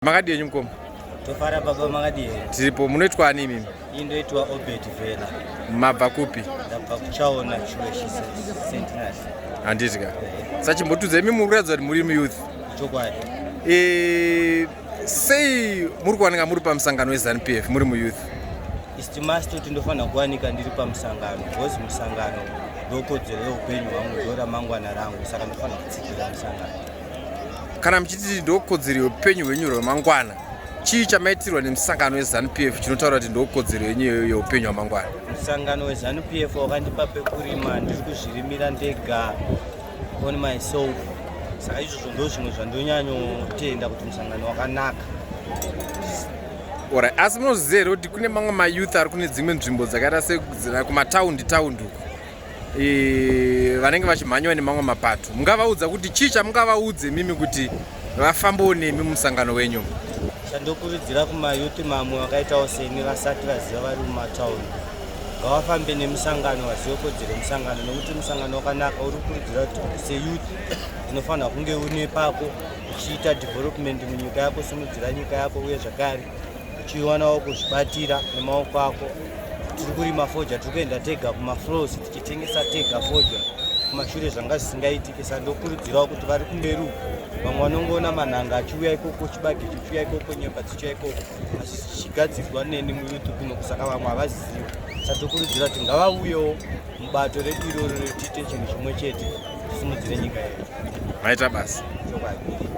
Makadi yenyu mkomo? Tofara baba makadi. Tiripo munoitwa ani mimi? Indoitwa Obet Vela. Mabva kupi? Ndabva kuchaona chiweshisa CENTENARY. Handitika. Sachimbotudza mimi mukuratidza kuti muri muyouth. Chokwadi. Sei murikuwanika muri pamsangano weZanupf muri muyouth? Istimasi kuti ndofana kuwanika ndiri pamsangano. Because musangano ndokodzero yeupenyu hwangu ndora mangwana rangu saka ndofana kutsikira musangano. Kana muchiti ndokodzero yeupenyu hwenyu hwemangwana, chii chamaitirwa nemusangano weZanupf chinotaura kuti ndokodzero yenyu yeupenyu hwamangwana? Musangano weZanupf wakandipa pekurima, ndiri kuzvirimira ndega on myself. Saka izvozvo ndozvimwe zvandonyanyotenda kuti musangano wakanaka. Alright, asi munoziva here kuti kune mamwe mayouth ari kune dzimwe nzvimbo dzakaita kumataundi uko vanenge vachimhanyiwa nemamwe mapato, mungavaudza kuti chii chamungavaudze mimi kuti vafambewo nemi mumusangano wenyu? Chandokurudzira kumayouth mamwe vakaitawo seni vasati vaziva vari mumataundi ngavafambe nemusangano, vazive kodzero musangano, nokuti musangano wakanaka. Uri kukurudzira kuti seyouth unofanira kunge une pako uchiita development munyika yako, simudzira nyika yako, uye zvakare uchiwanawo kuzvibatira nemaoko ako. Tiri kurima foja, tiri kuenda tega kumafloors tichitengesa tega foja kumashure zvanga zvisingaitike. Saka ndokurudzirawo kuti vari kumberi uko vamwe vanongoona manhanga achiuya ikoko, chibage chichiuya ikoko, nyemba dzichiuya ikoko, asi chichigadzirwa neni muyouth kuno, kusaka vamwe havazivi. Saka ndokurudzira kuti ngavauyewo mubato redu iroro tiite chinhu chimwe chete tisimudzire nyika yedu. Maita basa. Chokwadi.